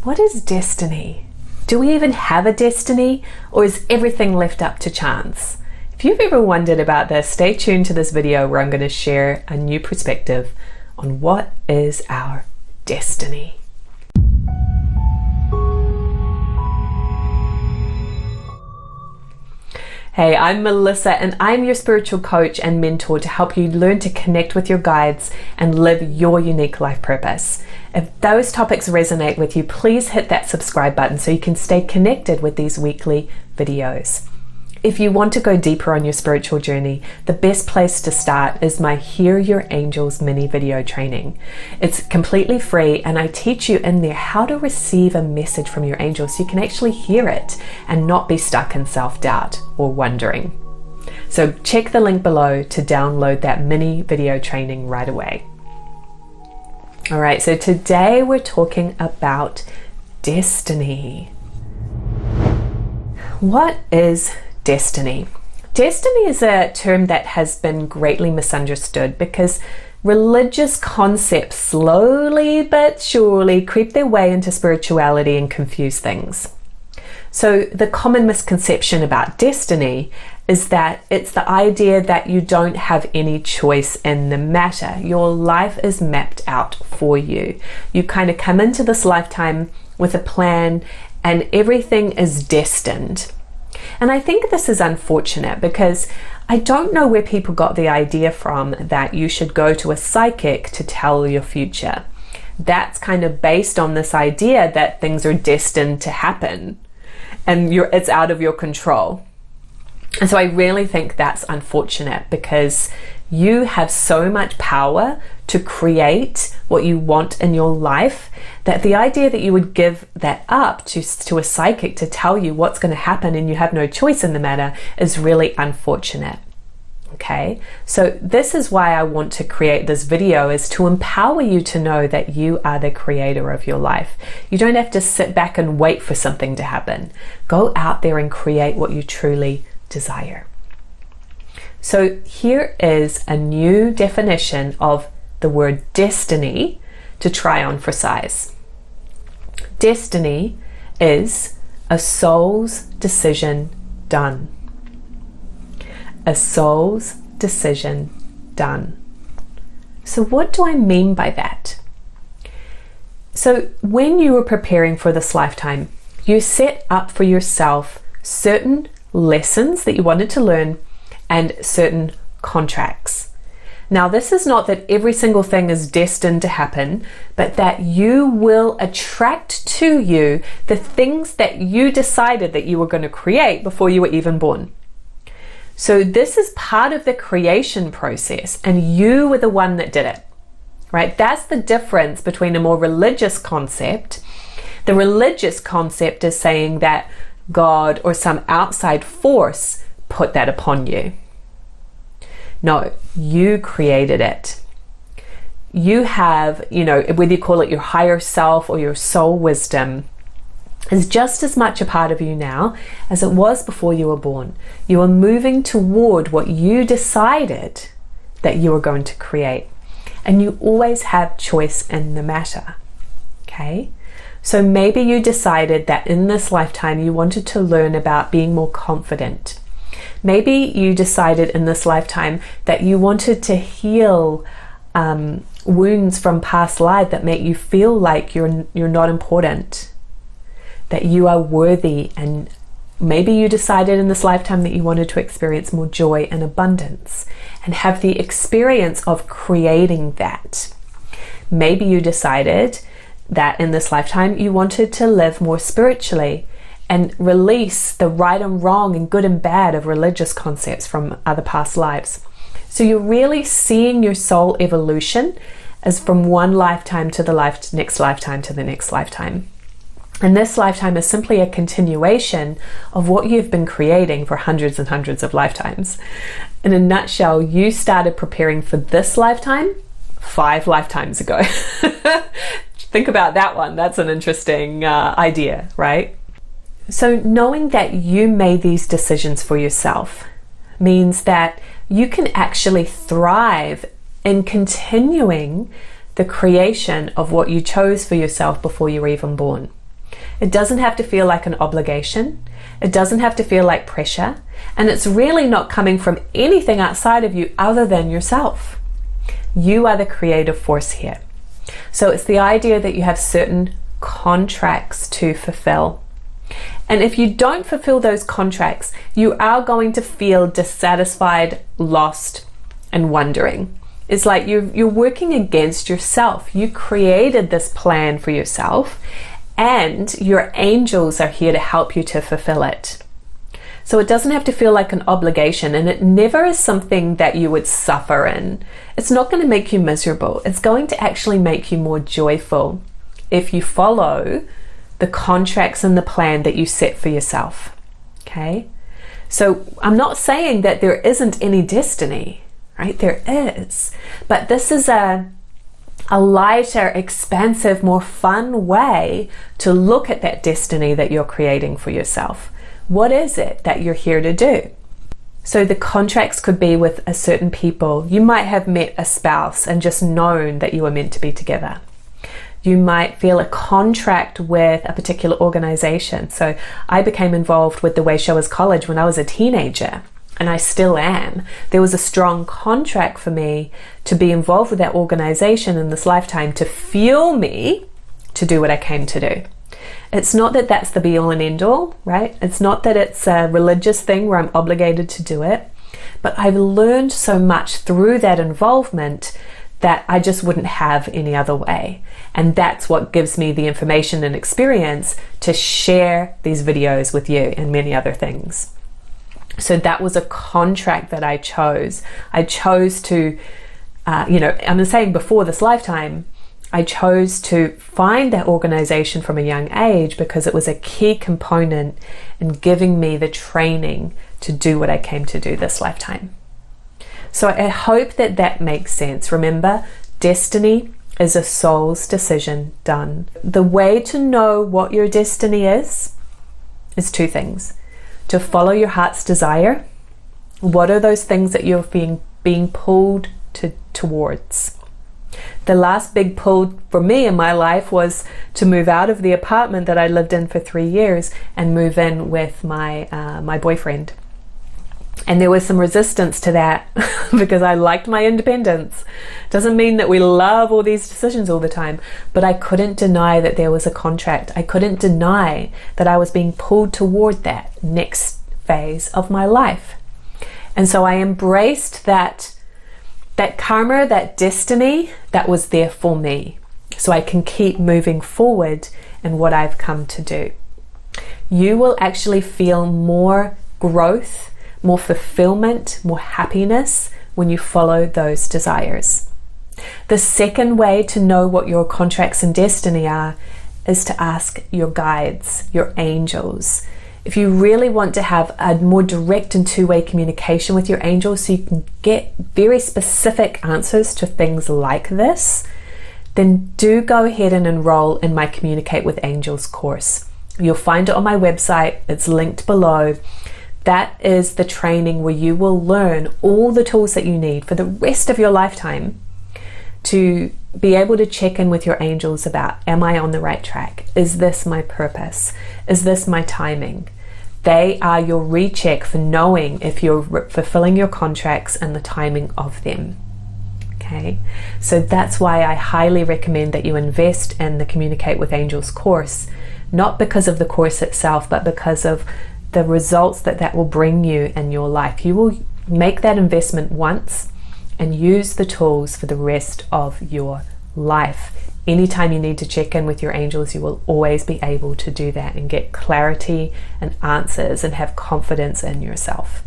What is destiny? Do we even have a destiny, or is everything left up to chance? If you've ever wondered about this, stay tuned to this video where I'm going to share a new perspective on what is our destiny. Hey, I'm Melissa and I'm your spiritual coach and mentor to help you learn to connect with your guides and live your unique life purpose. If those topics resonate with you, please hit that subscribe button so you can stay connected with these weekly videos. If you want to go deeper on your spiritual journey, the best place to start is my Hear Your Angels mini video training. It's completely free and I teach you in there how to receive a message from your angels so you can actually hear it and not be stuck in self-doubt or wondering. So check the link below to download that mini video training right away. All right, so today we're talking about destiny. What is destiny? Destiny is a term that has been greatly misunderstood because religious concepts slowly but surely creep their way into spirituality and confuse things. So the common misconception about destiny is that it's the idea that you don't have any choice in the matter. Your life is mapped out for you. You kind of come into this lifetime with a plan and everything is destined. And I think this is unfortunate because I don't know where people got the idea from that you should go to a psychic to tell your future. That's kind of based on this idea that things are destined to happen and it's out of your control. And so I really think that's unfortunate because you have so much power to create what you want in your life that the idea that you would give that up to a psychic to tell you what's going to happen and you have no choice in the matter is really unfortunate. Okay, so this is why I want to create this video, is to empower you to know that you are the creator of your life. You don't have to sit back and wait for something to happen. Go out there and create what you truly desire. So here is a new definition of the word destiny to try on for size. Destiny is a soul's decision done. A soul's decision done. So what do I mean by that? So when you were preparing for this lifetime, you set up for yourself certain lessons that you wanted to learn and certain contracts. Now, this is not that every single thing is destined to happen, but that you will attract to you the things that you decided that you were going to create before you were even born. So this is part of the creation process, and you were the one that did it, right? That's the difference between a more religious concept. The religious concept is saying that God or some outside force put that upon you. No, you created it. You have, whether you call it your higher self or your soul wisdom, is just as much a part of you now as it was before you were born. You are moving toward what you decided that you were going to create. And you always have choice in the matter. Okay? So maybe you decided that in this lifetime you wanted to learn about being more confident. Maybe you decided in this lifetime that you wanted to heal wounds from past life that make you feel like you're not important, that you are worthy, and maybe you decided in this lifetime that you wanted to experience more joy and abundance and have the experience of creating that. Maybe you decided that in this lifetime you wanted to live more spiritually and release the right and wrong and good and bad of religious concepts from other past lives. So you're really seeing your soul evolution as from one lifetime to the next lifetime to the next lifetime. And this lifetime is simply a continuation of what you've been creating for hundreds and hundreds of lifetimes. In a nutshell, you started preparing for this lifetime 5 lifetimes ago. Think about that one. That's an interesting idea, right? So knowing that you made these decisions for yourself means that you can actually thrive in continuing the creation of what you chose for yourself before you were even born. It doesn't have to feel like an obligation. It doesn't have to feel like pressure. And it's really not coming from anything outside of you other than yourself. You are the creative force here. So it's the idea that you have certain contracts to fulfill. And if you don't fulfill those contracts, you are going to feel dissatisfied, lost, and wondering. It's like you're working against yourself. You created this plan for yourself, and your angels are here to help you to fulfill it. So it doesn't have to feel like an obligation, and it never is something that you would suffer in. It's not going to make you miserable. It's going to actually make you more joyful if you follow the contracts and the plan that you set for yourself. Okay? So I'm not saying that there isn't any destiny, right? There is. But this is a lighter, expansive, more fun way to look at that destiny that you're creating for yourself. What is it that you're here to do? So the contracts could be with a certain people. You might have met a spouse and just known that you were meant to be together. You might feel a contract with a particular organization. So I became involved with the Wayshowers College when I was a teenager, and I still am. There was a strong contract for me to be involved with that organization in this lifetime to fuel me to do what I came to do. It's not that that's the be all and end all, right? It's not that it's a religious thing where I'm obligated to do it, but I've learned so much through that involvement that I just wouldn't have any other way. And that's what gives me the information and experience to share these videos with you and many other things. So that was a contract that I chose. I chose to, I'm saying before this lifetime, I chose to find that organization from a young age because it was a key component in giving me the training to do what I came to do this lifetime. So I hope that that makes sense. Remember, destiny is a soul's decision done. The way to know what your destiny is two things. To follow your heart's desire. What are those things that you're being pulled towards? The last big pull for me in my life was to move out of the apartment that I lived in for 3 years and move in with my boyfriend. And there was some resistance to that because I liked my independence. Doesn't mean that we love all these decisions all the time, but I couldn't deny that there was a contract. I couldn't deny that I was being pulled toward that next phase of my life. And so I embraced that karma, that destiny that was there for me, so I can keep moving forward in what I've come to do. You will actually feel more growth, more fulfillment, more happiness when you follow those desires. The second way to know what your contracts and destiny are is to ask your guides, your angels. If you really want to have a more direct and two-way communication with your angels so you can get very specific answers to things like this, then do go ahead and enroll in my Communicate with Angels course. You'll find it on my website. It's linked below. That is the training where you will learn all the tools that you need for the rest of your lifetime to be able to check in with your angels about, am I on the right track? Is this my purpose? Is this my timing? They are your recheck for knowing if you're fulfilling your contracts and the timing of them. Okay, so that's why I highly recommend that you invest in the Communicate with Angels course, not because of the course itself, but because of the results that will bring you in your life. You will make that investment once and use the tools for the rest of your life. Anytime you need to check in with your angels, you will always be able to do that and get clarity and answers and have confidence in yourself.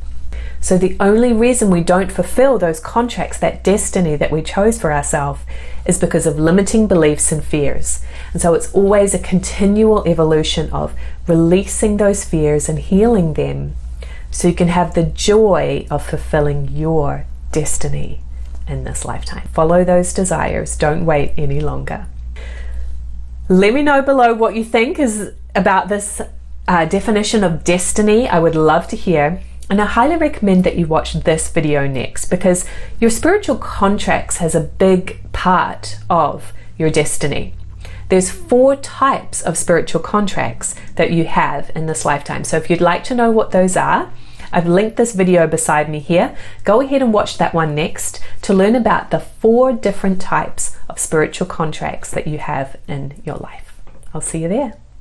So the only reason we don't fulfill those contracts, that destiny that we chose for ourselves, is because of limiting beliefs and fears. And so it's always a continual evolution of releasing those fears and healing them so you can have the joy of fulfilling your destiny in this lifetime. Follow those desires. Don't wait any longer. Let me know below what you think is about this definition of destiny. I would love to hear. And I highly recommend that you watch this video next, because your spiritual contracts has a big part of your destiny. There's 4 types of spiritual contracts that you have in this lifetime. So if you'd like to know what those are, I've linked this video beside me here. Go ahead and watch that one next to learn about the 4 different types of spiritual contracts that you have in your life. I'll see you there.